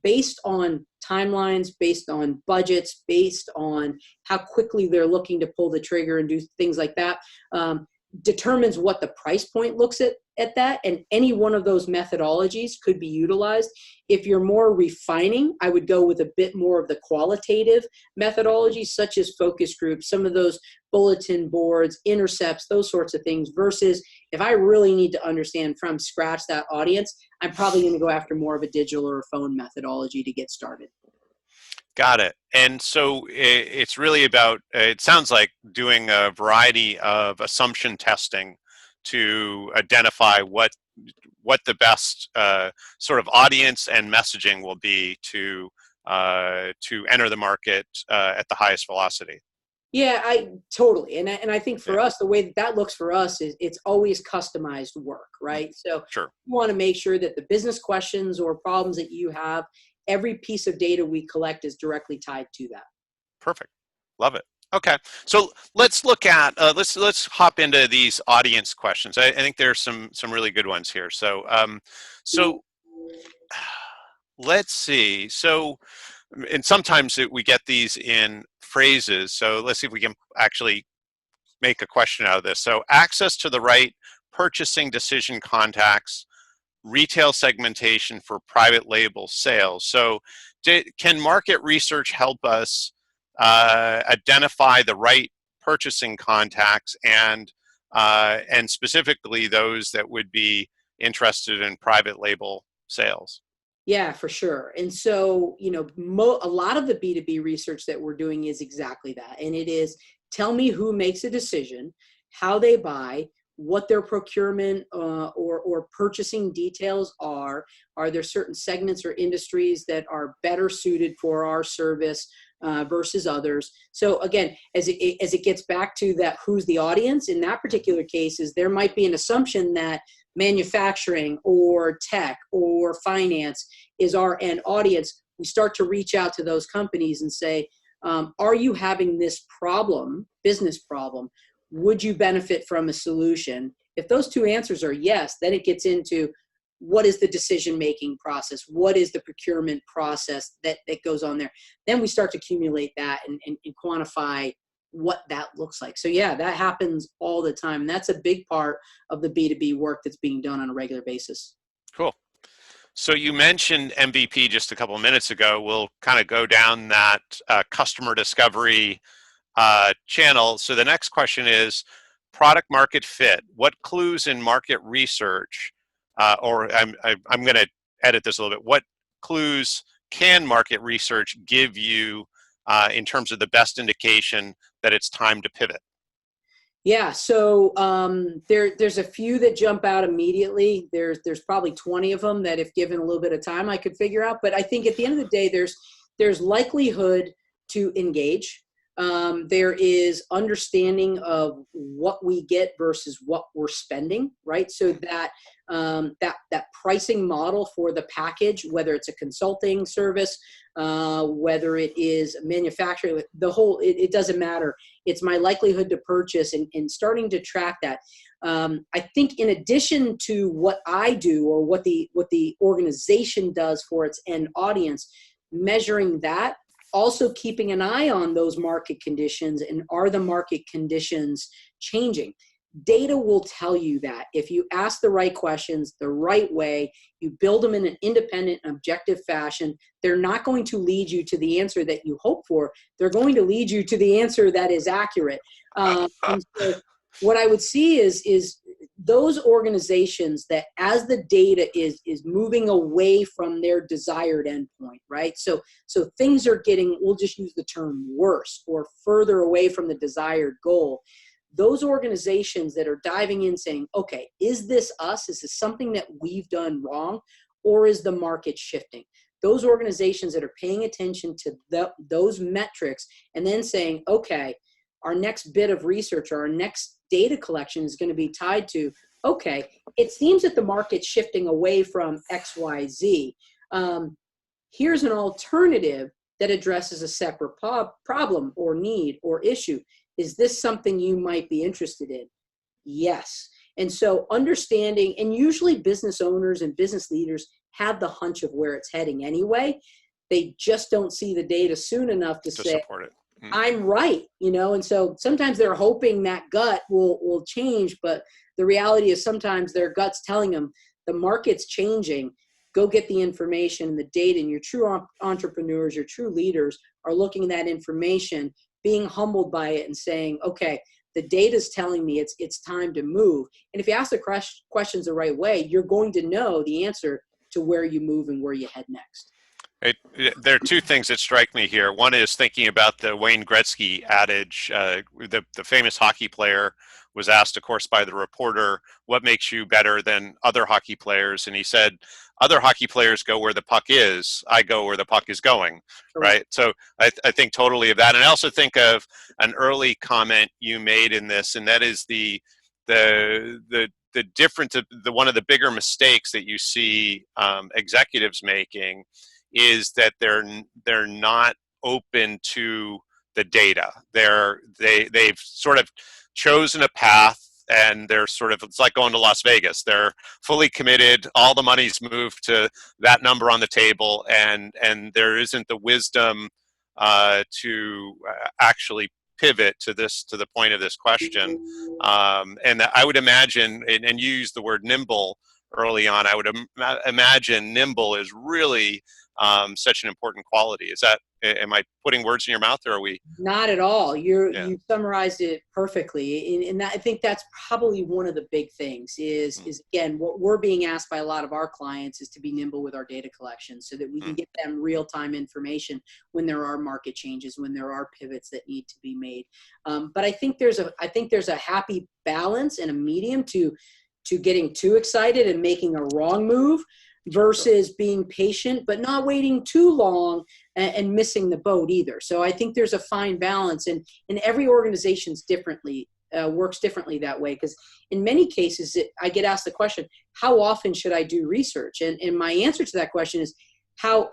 based on timelines, based on budgets, based on how quickly they're looking to pull the trigger and do things like that. Determines what the price point looks at that, and any one of those methodologies could be utilized. If you're more refining, I would go with a bit more of the qualitative methodologies, such as focus groups, some of those bulletin boards, intercepts, those sorts of things, versus if I really need to understand from scratch that audience, I'm probably going to go after more of a digital or phone methodology to get started. Got it. And so it's really about, it sounds like doing a variety of assumption testing to identify what the best sort of audience and messaging will be to enter the market at the highest velocity. Yeah, I totally. And I think for Yeah, us, the way that looks for us is it's always customized work, right? So sure. you want to make sure that the business questions or problems that you have, every piece of data we collect is directly tied to that. Perfect. Love it. Okay, so let's look at let's hop into these audience questions. I think there's some really good ones here. So let's see. So, and sometimes we get these in phrases. So let's see if we can actually make a question out of this. So, access to the right purchasing decision contacts, retail segmentation for private label sales. So, can market research help us identify the right purchasing contacts and specifically those that would be interested in private label sales? Yeah, for sure. And so, a lot of the B2B research that we're doing is exactly that. And it is, tell me who makes a decision, how they buy, what their procurement or purchasing details are. Are there certain segments or industries that are better suited for our service versus others? So again, as it gets back to that, who's the audience in that particular case, is there might be an assumption that manufacturing or tech or finance is our end audience. We start to reach out to those companies and say, are you having this problem, business problem? Would you benefit from a solution? If those two answers are yes, then it gets into what is the decision-making process? What is the procurement process that goes on there? Then we start to accumulate that and quantify what that looks like. So yeah, that happens all the time. And that's a big part of the B2B work that's being done on a regular basis. Cool. So you mentioned MVP just a couple of minutes ago. We'll kind of go down that customer discovery channel. So the next question is product market fit. What clues in market research or I'm going to edit this a little bit. What clues can market research give you in terms of the best indication that it's time to pivot? Yeah, so there's a few that jump out immediately. There's probably 20 of them that, if given a little bit of time, I could figure out. But I think at the end of the day, there's likelihood to engage. There is understanding of what we get versus what we're spending, right? So that that pricing model for the package, whether it's a consulting service, whether it is manufacturing, it doesn't matter. It's my likelihood to purchase, and starting to track that. I think in addition to what I do or what the organization does for its end audience, measuring that, also keeping an eye on those market conditions, and are the market conditions changing? Data will tell you that if you ask the right questions the right way, you build them in an independent and objective fashion, they're not going to lead you to the answer that you hope for. They're going to lead you to the answer that is accurate. And so what I would see is those organizations that, as the data is moving away from their desired endpoint, right? So things are getting, we'll just use the term, worse or further away from the desired goal. Those organizations that are diving in saying, okay, is this us? Is this something that we've done wrong? Or is the market shifting? Those organizations that are paying attention to those metrics and then saying, okay, our next bit of research or our next data collection is going to be tied to, okay, it seems that the market's shifting away from XYZ. Here's an alternative that addresses a separate problem or need or issue. Is this something you might be interested in? Yes. And so understanding, and usually business owners and business leaders have the hunch of where it's heading anyway. They just don't see the data soon enough to say, support it. I'm right, and so sometimes they're hoping that gut will change, but the reality is sometimes their gut's telling them the market's changing. Go get the information and the data, and your true entrepreneurs, your true leaders are looking at that information, being humbled by it and saying, okay, the data's telling me it's time to move. And if you ask the questions the right way, you're going to know the answer to where you move and where you head next. There are two things that strike me here. One is thinking about the Wayne Gretzky adage. The famous hockey player was asked, of course, by the reporter, what makes you better than other hockey players? And he said, other hockey players go where the puck is. I go where the puck is going, right? So I think totally of that. And I also think of an early comment you made in this, and that is the difference, one of the bigger mistakes that you see executives making is that they're not open to the data. They've sort of chosen a path, and they're sort of, it's like going to Las Vegas. They're fully committed. All the money's moved to that number on the table, and there isn't the wisdom to actually pivot to the point of this question. And I would imagine, and you used the word nimble early on, I would imagine nimble is really such an important quality. Is that, am I putting words in your mouth, or are we? Not at all. You summarized it perfectly. And I think that's probably one of the big things is again, what we're being asked by a lot of our clients is to be nimble with our data collection so that we can get them real-time information when there are market changes, when there are pivots that need to be made. But I think there's a happy balance and a medium to getting too excited and making a wrong move versus being patient, but not waiting too long and missing the boat either. So I think there's a fine balance, and every organization's works differently that way. Because in many cases, I get asked the question, how often should I do research? And my answer to that question is, how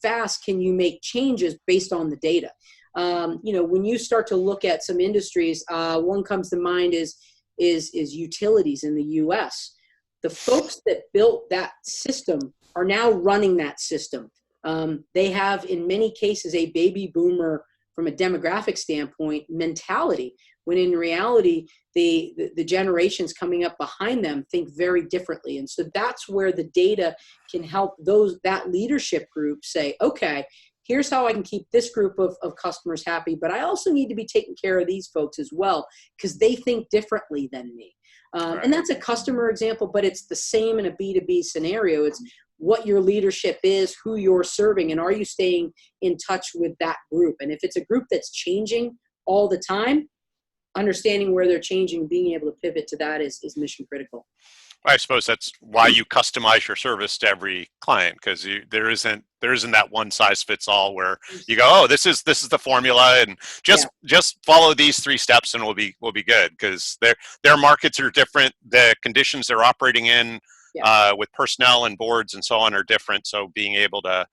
fast can you make changes based on the data? When you start to look at some industries, one comes to mind is utilities in the U.S. The folks that built that system are now running that system. They have, in many cases, a baby boomer, from a demographic standpoint, mentality, when in reality, the generations coming up behind them think very differently. And so that's where the data can help that leadership group say, okay, here's how I can keep this group of customers happy, but I also need to be taking care of these folks as well, because they think differently than me. And that's a customer example, but it's the same in a B2B scenario. It's what your leadership is, who you're serving, and are you staying in touch with that group? And if it's a group that's changing all the time, understanding where they're changing, being able to pivot to that is mission critical. I suppose that's why you customize your service to every client, because there isn't that one size fits all where you go, oh, this is the formula, and just follow these 3 steps and we'll be good, because their markets are different, the conditions they're operating in with personnel and boards and so on are different. So being able to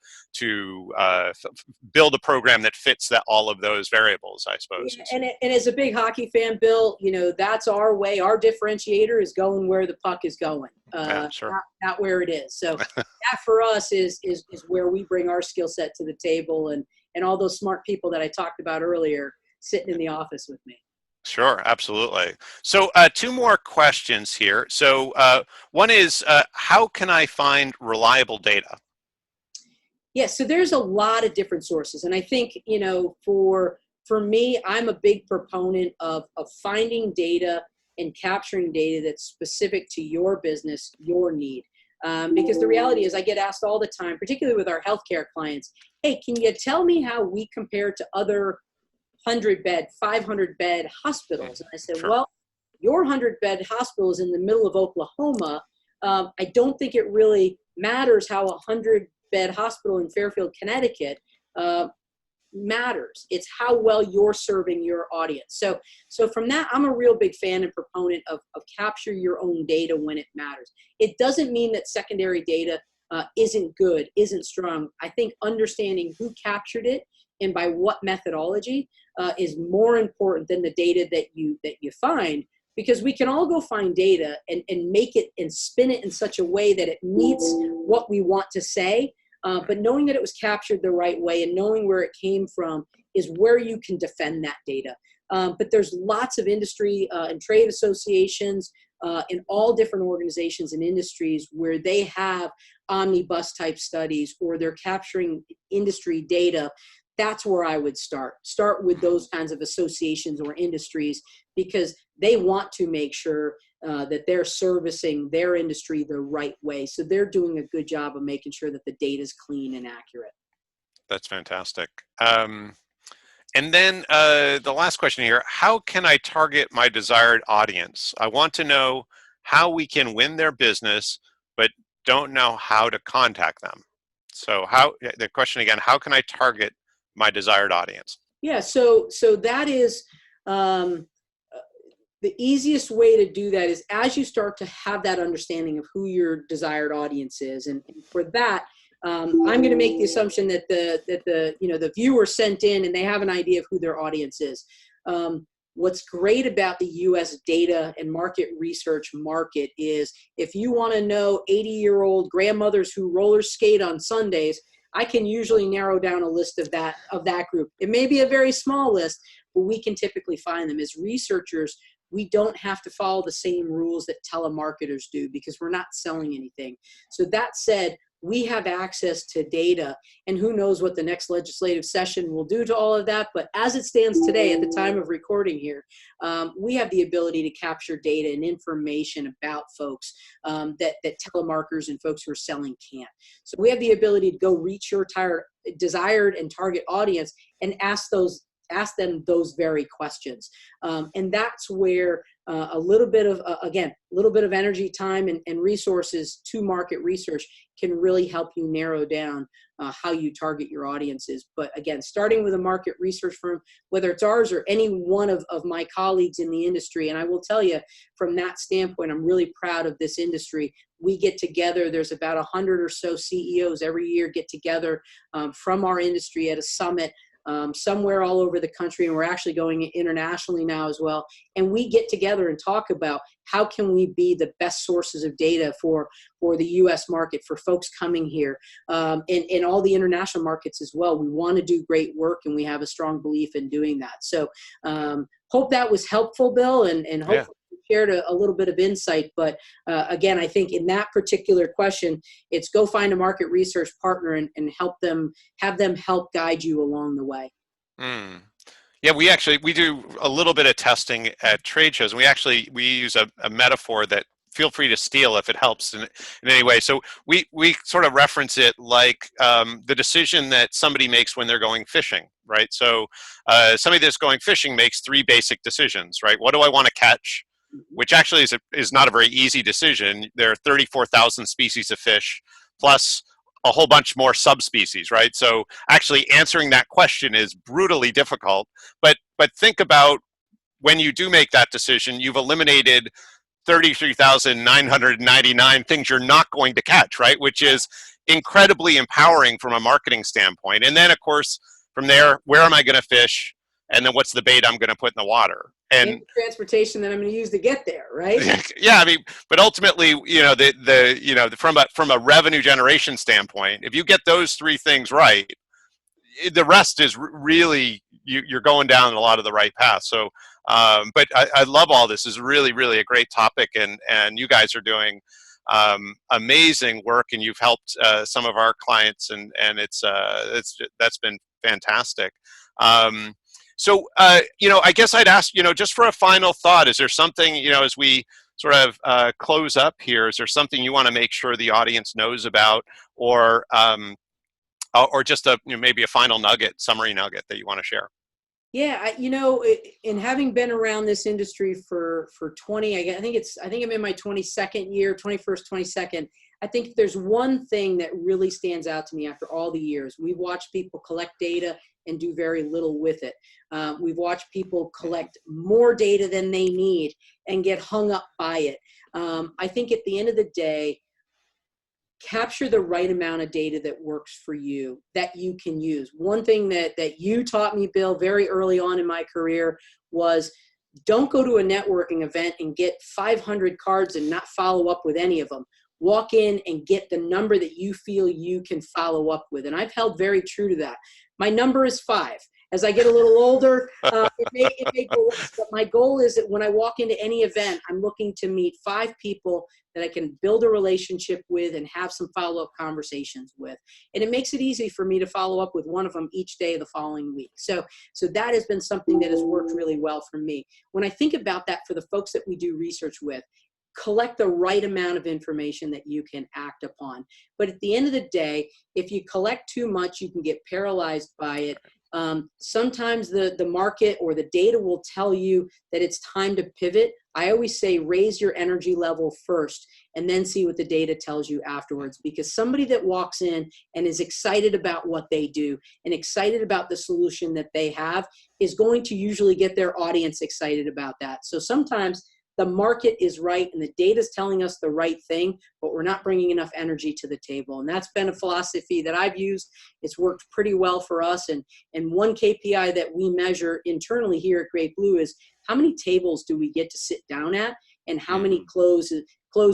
build a program that fits all of those variables, I suppose. Yeah, and as a big hockey fan, Bill, that's our way. Our differentiator is going where the puck is going, sure. not where it is. So that for us is where we bring our skill set to the table, and all those smart people that I talked about earlier sitting in the office with me. Sure, absolutely. So 2 more questions here. So one is, how can I find reliable data? Yeah, so there's a lot of different sources. And I think, for me, I'm a big proponent of finding data and capturing data that's specific to your business, your need. Because the reality is I get asked all the time, particularly with our healthcare clients, hey, can you tell me how we compare to other 100-bed, 500-bed hospitals? And I said, well, your 100-bed hospital is in the middle of Oklahoma. I don't think it really matters how a 100-bed hospital in Fairfield, Connecticut matters. It's how well you're serving your audience. So from that, I'm a real big fan and proponent of capture your own data when it matters. It doesn't mean that secondary data isn't good, isn't strong. I think understanding who captured it and by what methodology is more important than the data that you find, because we can all go find data and make it and spin it in such a way that it meets what we want to say. But knowing that it was captured the right way and knowing where it came from is where you can defend that data. But there's lots of industry and trade associations in all different organizations and industries where they have omnibus type studies or they're capturing industry data. That's where I would start with those kinds of associations or industries, because they want to make sure that they're servicing their industry the right way. So they're doing a good job of making sure that the data is clean and accurate. That's fantastic. And then the last question here, how can I target my desired audience? I want to know how we can win their business, but don't know how to contact them. So the question again, how can I target my desired audience? Yeah, so that is the easiest way to do that is as you start to have that understanding of who your desired audience is, and for that, I'm going to make the assumption that the viewer sent in and they have an idea of who their audience is. What's great about the U.S. data and market research market is if you want to know 80-year-old grandmothers who roller skate on Sundays, I can usually narrow down a list of that group. It may be a very small list, but we can typically find them. As researchers, we don't have to follow the same rules that telemarketers do because we're not selling anything. So that said, we have access to data, and who knows what the next legislative session will do to all of that. But as it stands today, at the time of recording here, we have the ability to capture data and information about folks that telemarketers and folks who are selling can't. So we have the ability to go reach your desired and target audience and ask them those very questions. And that's where a little bit of energy, time, and resources to market research can really help you narrow down how you target your audiences. But again, starting with a market research firm, whether it's ours or any one of my colleagues in the industry, and I will tell you from that standpoint, I'm really proud of this industry. We get together, there's about 100 or so CEOs every year get together from our industry at a summit somewhere all over the country, and we're actually going internationally now as well. And we get together and talk about how can we be the best sources of data for the U.S. market, for folks coming here, and all the international markets as well. We want to do great work, and we have a strong belief in doing that. So hope that was helpful, Bill, and hopefully shared a little bit of insight. But again, I think in that particular question, it's go find a market research partner and have them help guide you along the way. Yeah, we do a little bit of testing at trade shows, and we use a metaphor that feel free to steal if it helps in any way. So we sort of reference it like the decision that somebody makes when they're going fishing, right? So somebody that's going fishing makes three basic decisions, right? What do I want to catch? Which actually is not a very easy decision. There are 34,000 species of fish, plus a whole bunch more subspecies, right? So actually answering that question is brutally difficult. But think about when you do make that decision, you've eliminated 33,999 things you're not going to catch, right? Which is incredibly empowering from a marketing standpoint. And then, of course, from there, where am I going to fish? And then what's the bait I'm going to put in the water? And transportation that I'm going to use to get there, right? yeah, I mean, but ultimately, from a revenue generation standpoint, if you get those three things right, the rest is really you're going down a lot of the right path. So, but I love all this. Is really, really a great topic, and you guys are doing amazing work, and you've helped some of our clients, and that's been fantastic. So, I guess I'd ask, just for a final thought, is there something, as we sort of close up here, is there something you want to make sure the audience knows about, or just maybe a final summary nugget that you want to share? Yeah, in having been around this industry for 20, I think I'm in my 22nd year, 21st, 22nd. I think if there's one thing that really stands out to me after all the years, we've watched people collect data and do very little with it. We've watched people collect more data than they need and get hung up by it. I think at the end of the day, capture the right amount of data that works for you, that you can use. One thing that you taught me, Bill, very early on in my career was don't go to a networking event and get 500 cards and not follow up with any of them. Walk in and get the number that you feel you can follow up with. And I've held very true to that. My number is 5. As I get a little older, it may go less, but my goal is that when I walk into any event, I'm looking to meet 5 people that I can build a relationship with and have some follow-up conversations with. And it makes it easy for me to follow up with one of them each day of the following week. So that has been something that has worked really well for me. When I think about that for the folks that we do research with, collect the right amount of information that you can act upon. But at the end of the day, if you collect too much, you can get paralyzed by it. Sometimes the market or the data will tell you that it's time to pivot. I always say raise your energy level first and then see what the data tells you afterwards, because somebody that walks in and is excited about what they do and excited about the solution that they have is going to usually get their audience excited about that. So sometimes the market is right and the data is telling us the right thing, but we're not bringing enough energy to the table. And that's been a philosophy that I've used. It's worked pretty well for us. And one KPI that we measure internally here at Great Blue is how many tables do we get to sit down at, and how many closed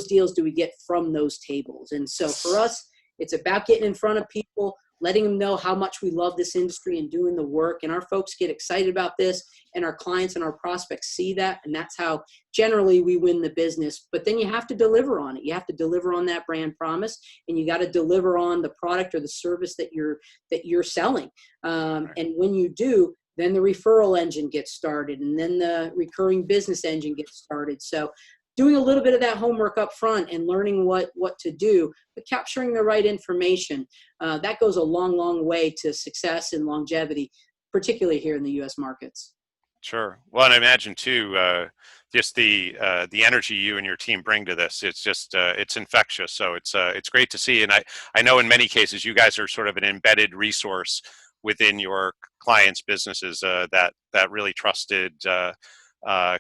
deals do we get from those tables. And so for us, it's about getting in front of people, letting them know how much we love this industry and doing the work. And our folks get excited about this, and our clients and our prospects see that. And that's how generally we win the business. But then you have to deliver on it. You have to deliver on that brand promise, and you got to deliver on the product or the service that you're selling. And when you do, then the referral engine gets started, and then the recurring business engine gets started. So doing a little bit of that homework up front and learning what to do, but capturing the right information, that goes a long, long way to success and longevity, particularly here in the U.S. markets. Sure. Well, and I imagine too, just the energy you and your team bring to this. It's just it's infectious. So it's great to see. And I know in many cases you guys are sort of an embedded resource within your clients' businesses, that really trusted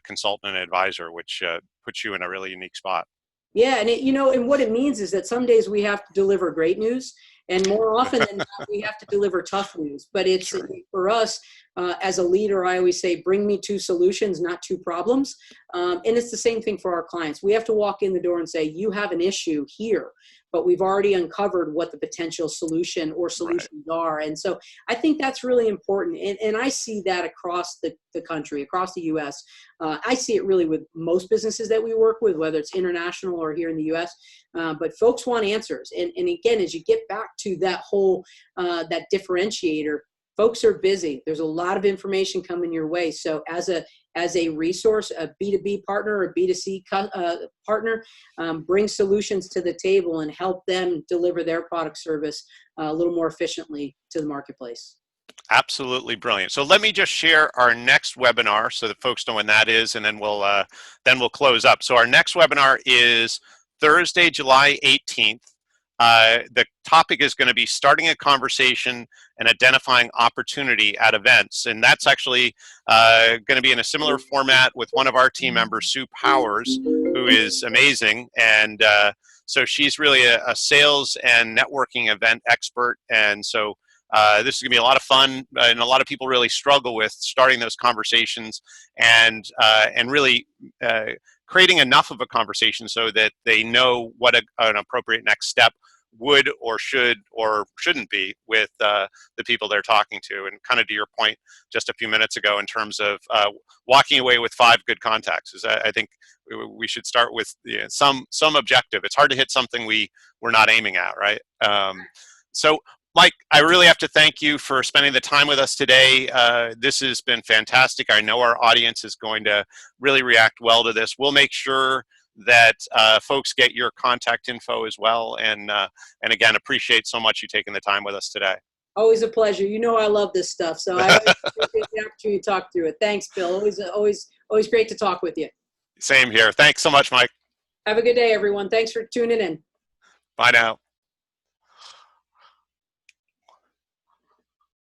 consultant and advisor, which puts you in a really unique spot. Yeah, and and what it means is that some days we have to deliver great news, and more often than not, we have to deliver tough news. But it's sure. For us, as a leader, I always say, bring me 2 solutions, not 2 problems. And it's the same thing for our clients. We have to walk in the door and say, you have an issue here, but we've already uncovered what the potential solution or solutions are. And so I think that's really important. And I see that across the country, across the U.S. I see it really with most businesses that we work with, whether it's international or here in the U.S. But folks want answers. And again, as you get back to that whole, that differentiator, folks are busy. There's a lot of information coming your way. So as a resource, a B2B partner or B2C partner, bring solutions to the table and help them deliver their product service a little more efficiently to the marketplace. Absolutely brilliant. So let me just share our next webinar so that folks know when that is, and then we'll close up. So our next webinar is Thursday, July 18th. The topic is going to be starting a conversation and identifying opportunity at events. And that's actually going to be in a similar format with one of our team members, Sue Powers, who is amazing. And so she's really a sales and networking event expert. And so this is going to be a lot of fun, and a lot of people really struggle with starting those conversations and really creating enough of a conversation so that they know what an appropriate next step would or should or shouldn't be with the people they're talking to. And kind of to your point just a few minutes ago in terms of walking away with 5 good contacts, is I think we should start with some objective. It's hard to hit something we're not aiming at, right? So Mike, I really have to thank you for spending the time with us today. This has been fantastic. I know our audience is going to really react well to this. We'll make sure that folks get your contact info as well. And again, appreciate so much you taking the time with us today. Always a pleasure. You know I love this stuff, so I always appreciate the opportunity to talk through it. Thanks, Bill. Always great to talk with you. Same here. Thanks so much, Mike. Have a good day, everyone. Thanks for tuning in. Bye now.